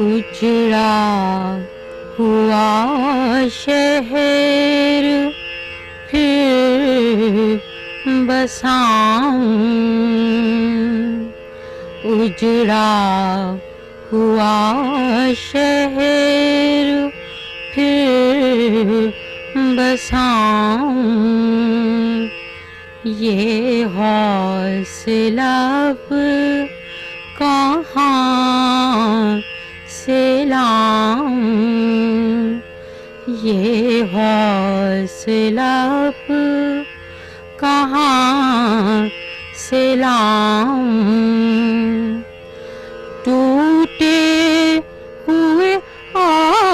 उजड़ा हुआ शहर फिर बसाऊं, उजड़ा हुआ शहर फिर बसाऊं, ये हौसला अब कहाँ से लाऊं, ये हौसला अब कहाँ से लाऊं। टूटे हुए आईने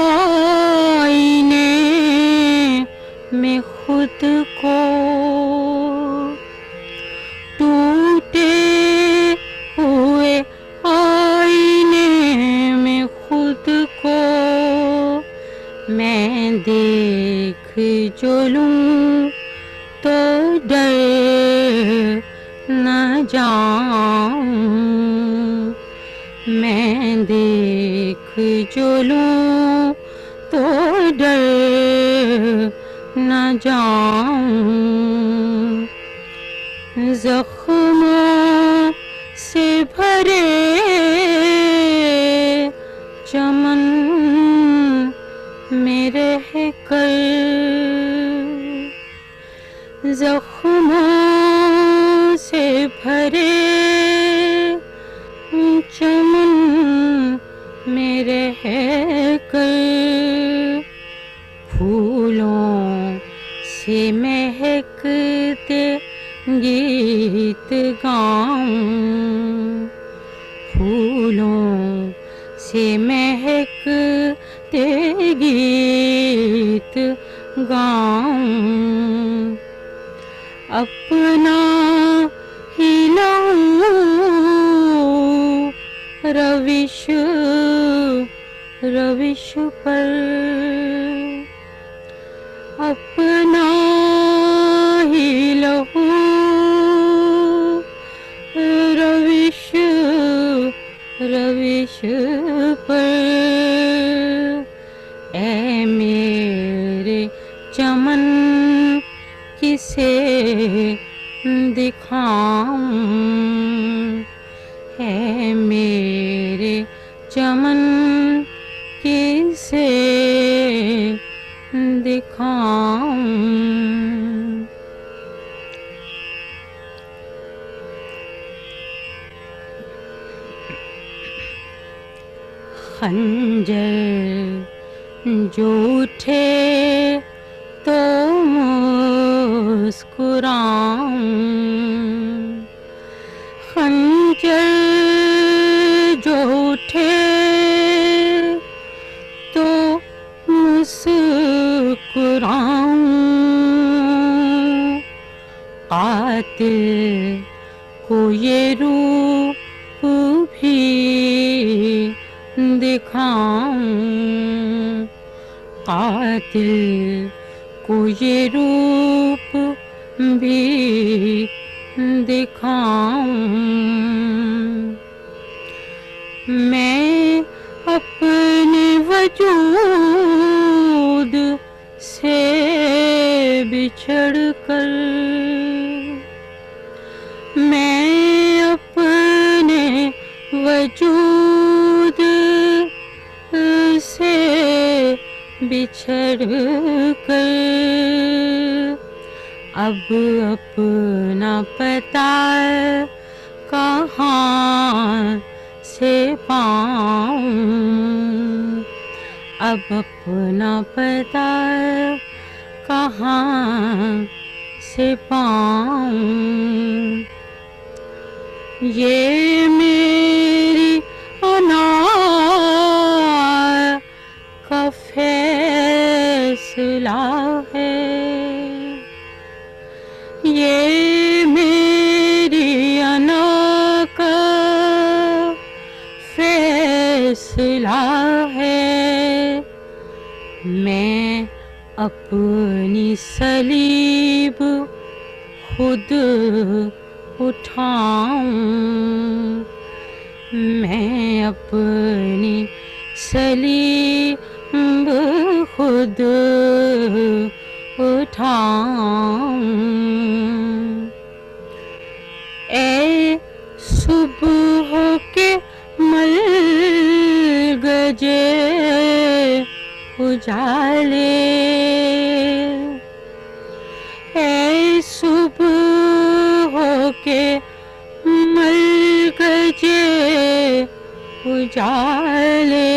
में खुद को, टूटे हुए आईने में खुद को मैं देख जो लूं तो डर न जाऊं, मैं देख जो लूं तो डर न जाऊं। जख्मों से भरे चमन में रह कर, जख्मों से भरे चमन में रह कर, फूलों से महकते गीत गाऊं, फूलों से महकते गीत गाऊं। अपना ही लाऊं रविश रविश पर, अपना ही लहू रविश रविश पर। ऐ मेरे चमन किसे दिखाऊं, है मेरे चमन किसे दिखाऊं। खंजर जो उठे तो मुस्कुराऊं, खंजर जो उठे तो मुस्कुराऊं, कातिल को ये रूप भी दिखाऊं, कातिल को ये रूप भी दिखाऊं। मैं अपने वजूद से बिछड़ कर, मैं अपने वजूद से बिछड़ कर अब अपना पता कहाँ से पाऊं, अब अपना पता कहाँ से पाऊं। ये मेरी अना का फैसला है, ये मेरी अना का फैसला है। मैं अपनी सलीब खुद उठाऊं, मैं अपनी सलीब खुद उठाऊं। ए सुबह के मलगजे उजाले, ए सुबह के मलगजे उजाले,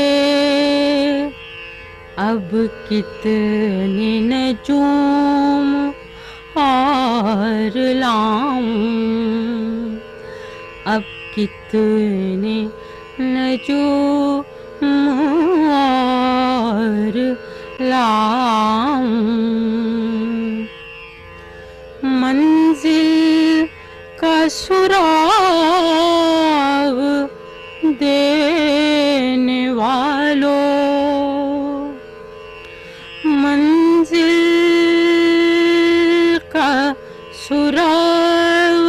अब कितने नजूम और लाऊं, अब कितने नजूम और लाऊं। मंजिल का सुराग देने वालों, मंजिल का सुराग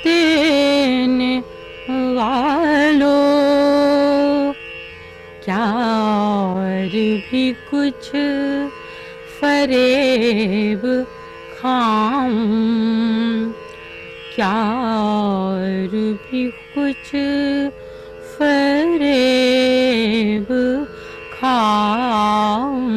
देने वालों, क्या और भी कुछ फरेब खाऊं, क्या और भी कुछ फरेब खाऊं।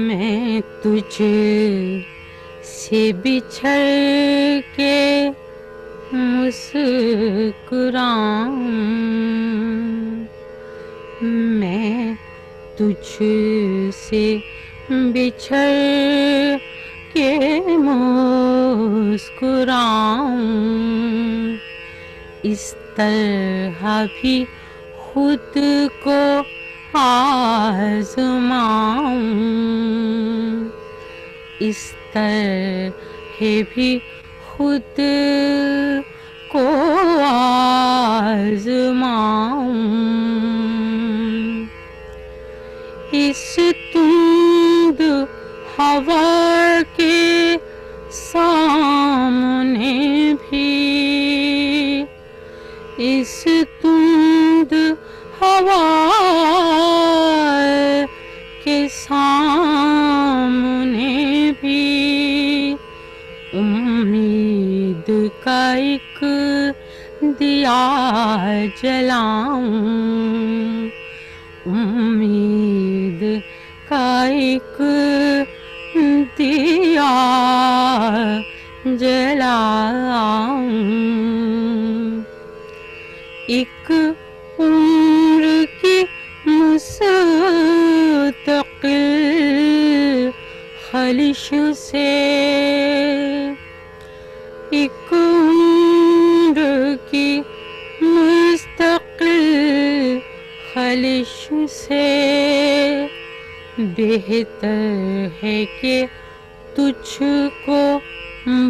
मैं तुझे से बिछड़ के मुस्कुराऊं, मैं तुझसे बिछड़ के मुस्कुराऊं। इस तरह भी खुद को आज़माऊं, इस तरह भी खुद को आज़माऊं। इस तुंद हवा के सामने भी, इस तुंद हवा के सामने भी उम्मीद का एक दिया जलाऊं, उम्मीद का एक दिया जलाऊं। एक उम्र की मुस्तकिल खलिश से, एक उम्र की मुस्तकिल खलिश से बेहतर है कि तुझको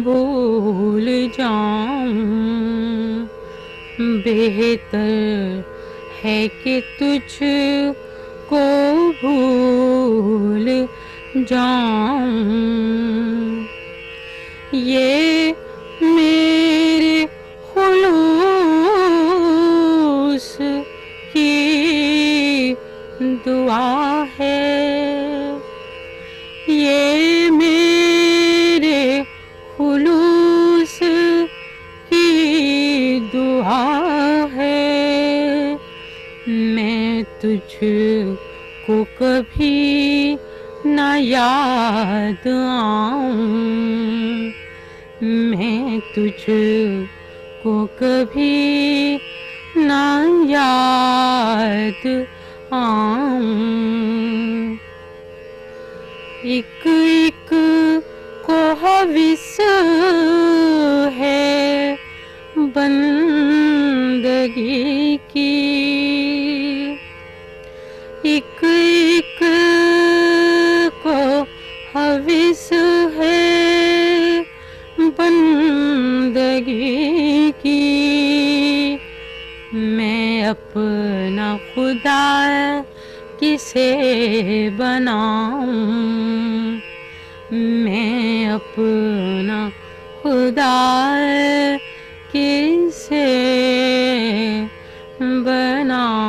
भूल जाऊं, बेहतर है कि तुझको भूल जाऊं। ये मेरे खुलूस की दुआ है, ये मेरे खुलूस की दुआ है। मैं तुझको कभी ना याद आऊं, मैं तुझको कभी ना याद आऊं। एक एक को हविस है बंदगी की, एक एक को हविस है बंदगी की। अपना खुदा किसे बनाऊं, मैं अपना खुदा किसे बनाऊं।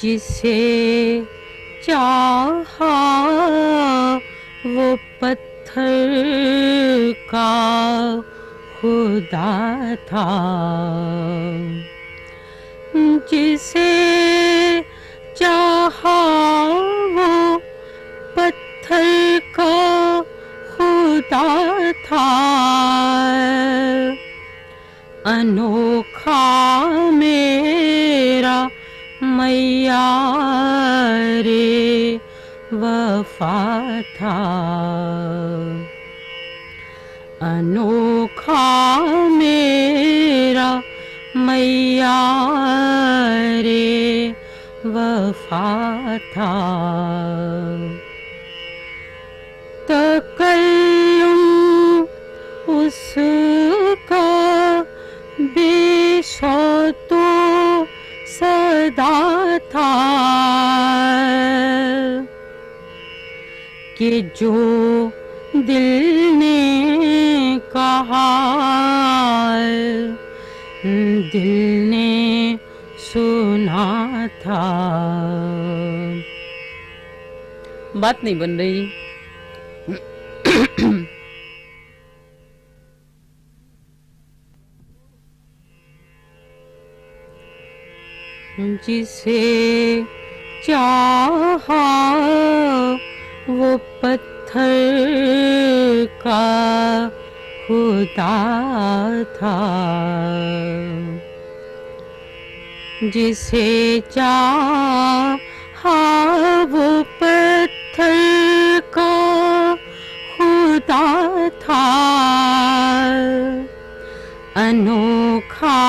जिसे चाहा वो पत्थर का खुदा था, जिसे चाहा वो पत्थर का खुदा था। अनोखा मेरा मैया रे वफा था, अनोखा मेरा मैया रे वफा था। तकल्लुम उसका बेशौतो सदा था, कि जो दिल ने कहा दिल ने सुना था। बात नहीं बन रही। जिसे चाहा वो पत्थर का खुदा था, जिसे चाहा वो पत्थर का खुदा था। अनोखा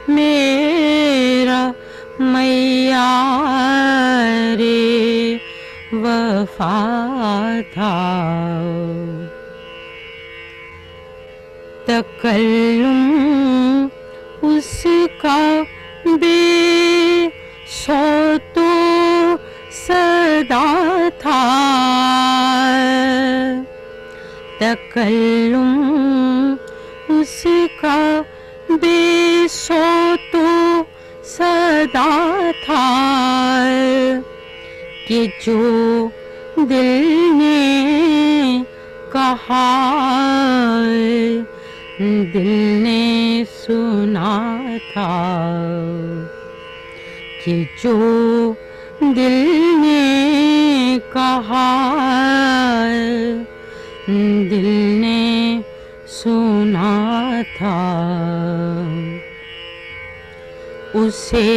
मेरा मैया रे वफा था। तकल्लुम उसका बेशौतो सदा था, तकल्लुम उसका बेशौतो सदा था, कि जो दिल ने कहा दिल ने सुना था, कि जो दिल ने कहा दिल ने सुना था। उसे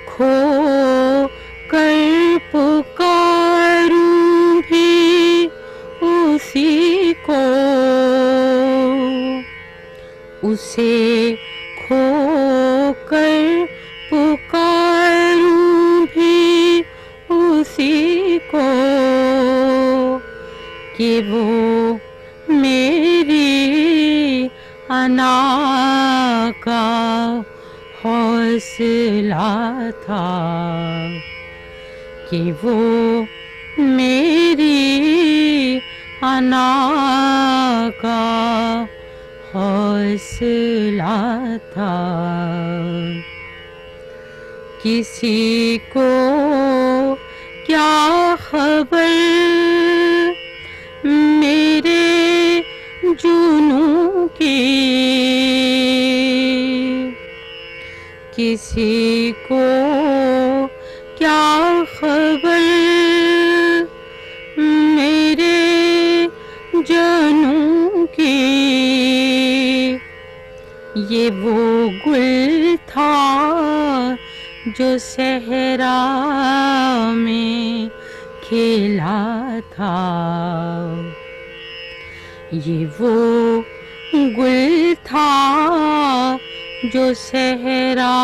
खो कर पुकारूं भी उसी को, उसे खो कर पुकारूं भी उसी को, कि वो मेरी अना का हौसला था, कि वो मेरी अना का हौसला था। किसी को क्या खबर मेरे जुनू की, किसी को क्या खबर मेरे जनू की। ये वो गुल था जो सहरा में खिला था, ये वो गुल था जो सहरा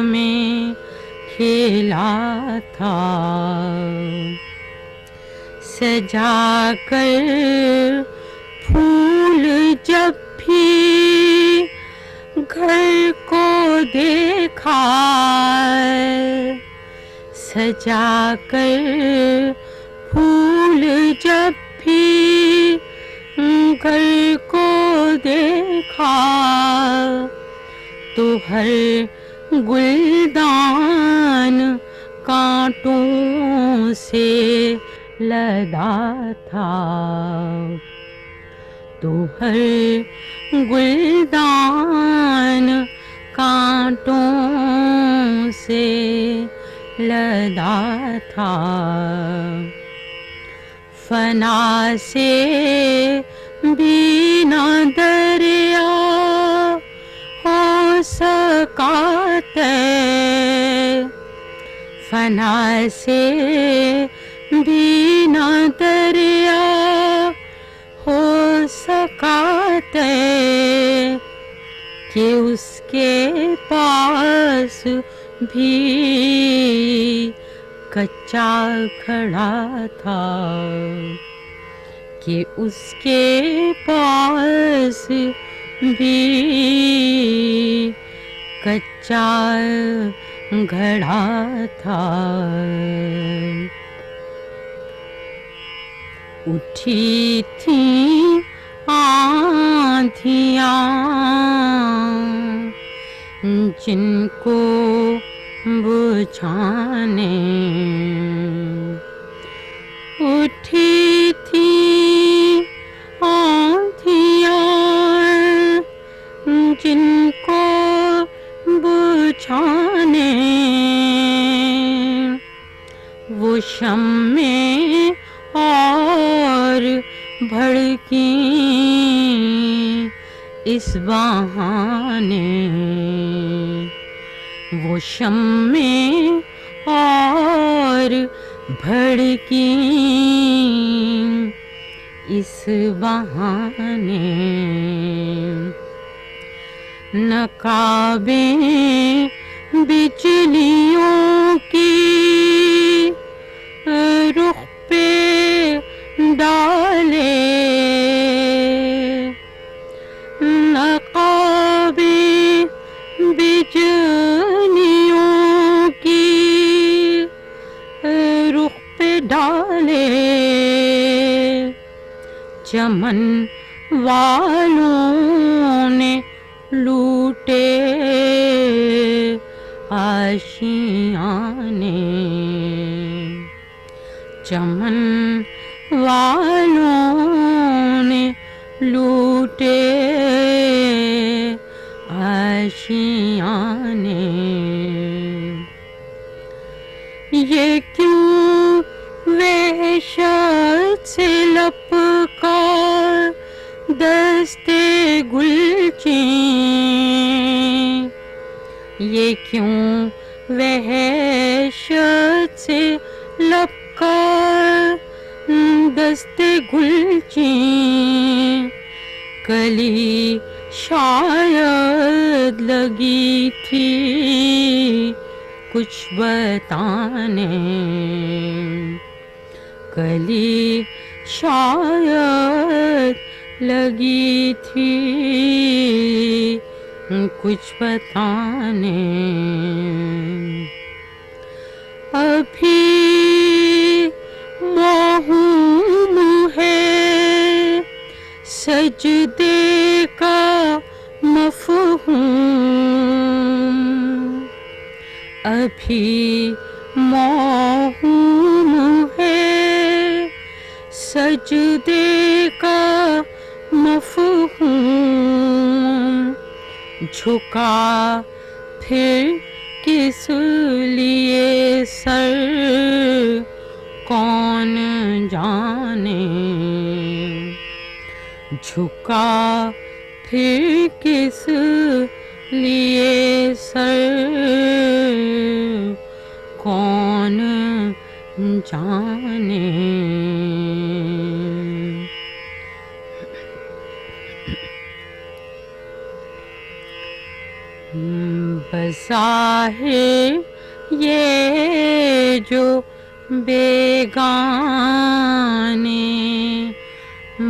में खेला था। सजा कर फूल जब भी घर को देखा, सजा कर फूल जब भी घर को देखा, तो हर गुलदान कांटों से लदा था। तो हर गुलदान कांटों से लदा था। फना से भी न दरिया हो सका तय, फना से भी न दरिया हो सका तय, कि उसके पास भी कच्चा खड़ा था, कि उसके पास भी कच्चा घड़ा था। उठी थी आंधियाँ जिनको बुझाने, उठी थी आंधियाँ जिनको बुझाने, वो शम्में और भड़की इस बहाने, वो शम्में और भड़की इस बहाने। नकाबें बिजलियों की रुख पे डाले, नकाबें बिजलियों की रुख पे डाले, चमन वालों ने लूटे आशियाने, चमन वालों ने लूटे आशियाने। ये क्यों वहशत से लपका दस्ते गुलचें, ये क्यों वहशत से लपका दस्ते गुलचें, कली शायद लगी थी कुछ बताने, कली शायद लगी थी कुछ बताने। अभी मौहूम है सजदे का मफ़हूम, अभी मौहूम है सजदे का मफ़हूम, झुका फिर किस लिए सर कौन जाने, झुका फिर किस लिए सर कौन जाने। बज़ाहिर ये जो बेगाने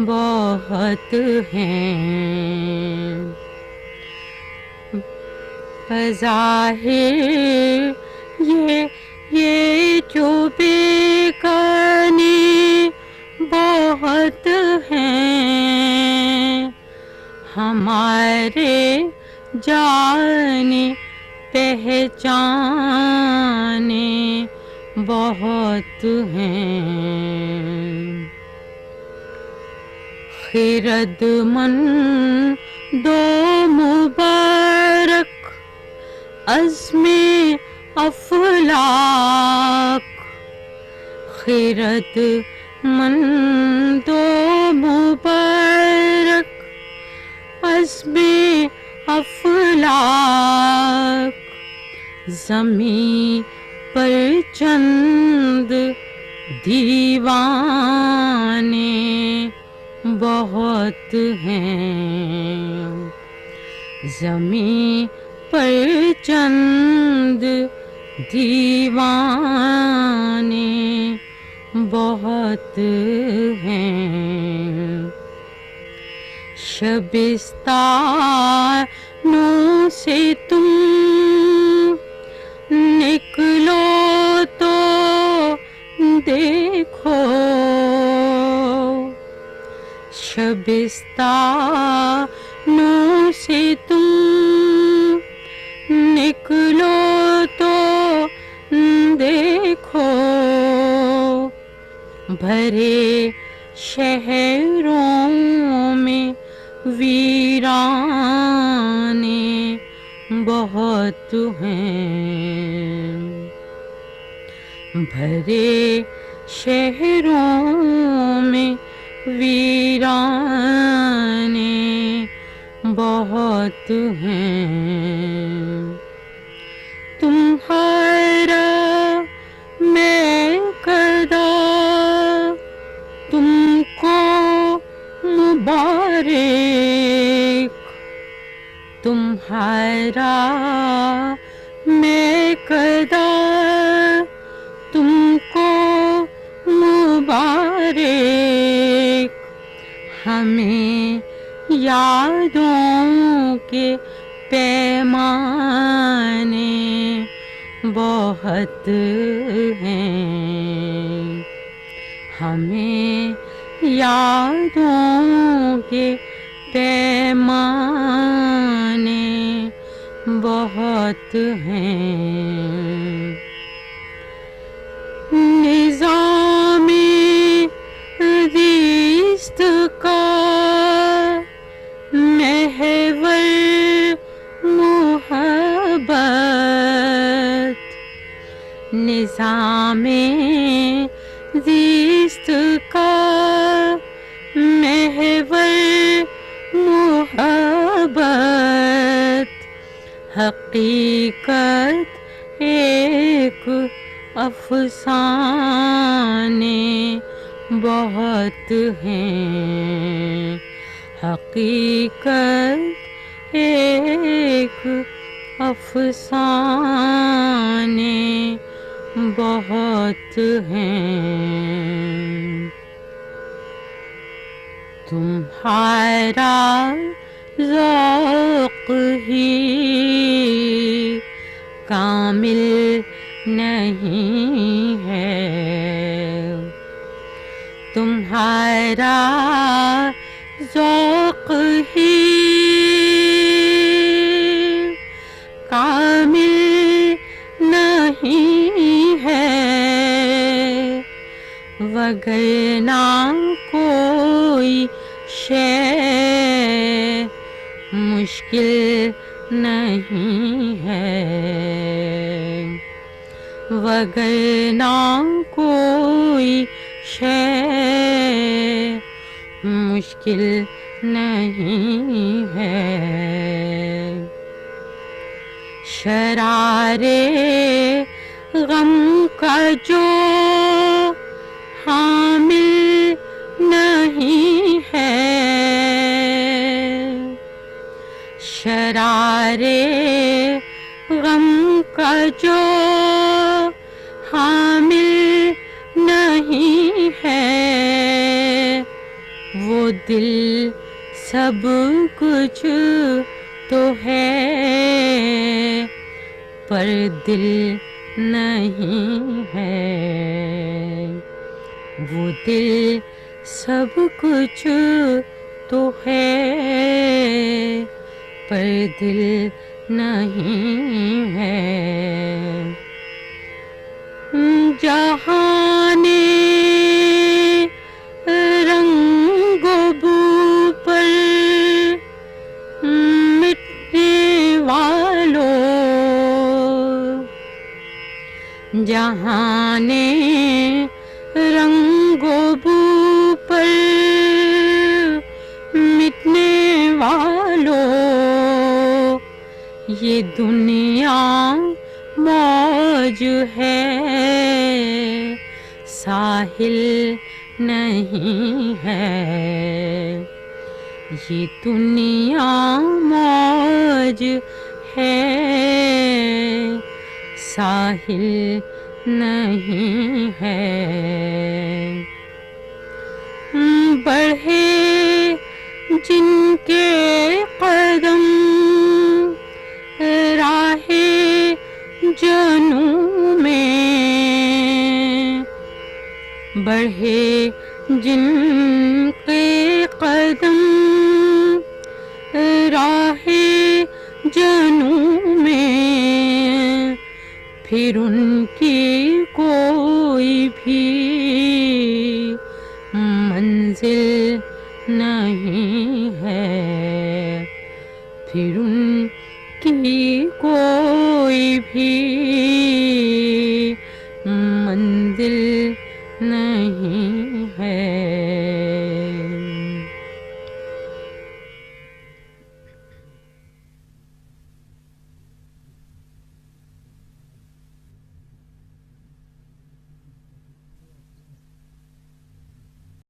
बहुत हैं, बज़ाहिर ये जो बेगाने बहुत हैं, हमारे जाने पहचाने बहुत हैं। खिरदमंद दो मुबारक अज़्मे अफ़लाक, खिरदमंद दो मुबारक अज़्मे अफ़लाक, ज़मीं पर चंद दीवाने बहुत हैं, ज़मीं पर चंद दीवाने बहुत हैं। शबिस्तानों से तुम निकलो तो देखो, शबिस्तानों से तुम निकलो तो देखो, भरे शहरों में वीराने बहुत हैं, भरे शहरों में वीराने बहुत हैं। तुम्हारा मैं कदा तुमको मुबारक, तुम्हारा मैं कदा तुमको मुबारक, हमें यादों के पैमाने बहुत हैं, हमें यादों के पैमाने बहुत हैं। निज़ामे ज़ीस्त का महवर मोहब्बत, निज़ामे ज़ीस्त का महवर मोहब्बत, हकीकत एक अफ़साने बहुत हैं, हकीकत एक अफ़साने बहुत हैं। तुम्हारा ज़ौक़ ही कामिल नहीं है, तुम्हारा ज़ौक़ ही कामिल नहीं है, वगरना कोई शय मुश्किल नहीं है, वगरना कोई शय मुश्किल नहीं है। शरारे गम का जो हामिल नहीं है, शरारे गम का जो हामिल नहीं है। वो दिल सब कुछ तो है, पर दिल नहीं है। वो दिल सब कुछ तो है, पर दिल नहीं है। जहाने रंगो बू पर मिटने वालों, जहाने रंगो बू पर मिटने वालों, ये दुनिया मौज है, साहिल नहीं है। ये दुनिया मौज है, साहिल नहीं है। बढ़े जिनके कदम राहे जनू में, बढ़े जिनके कदम राहे जनू में, फिर उनकी कोई भी मंजिल नहीं है। फिर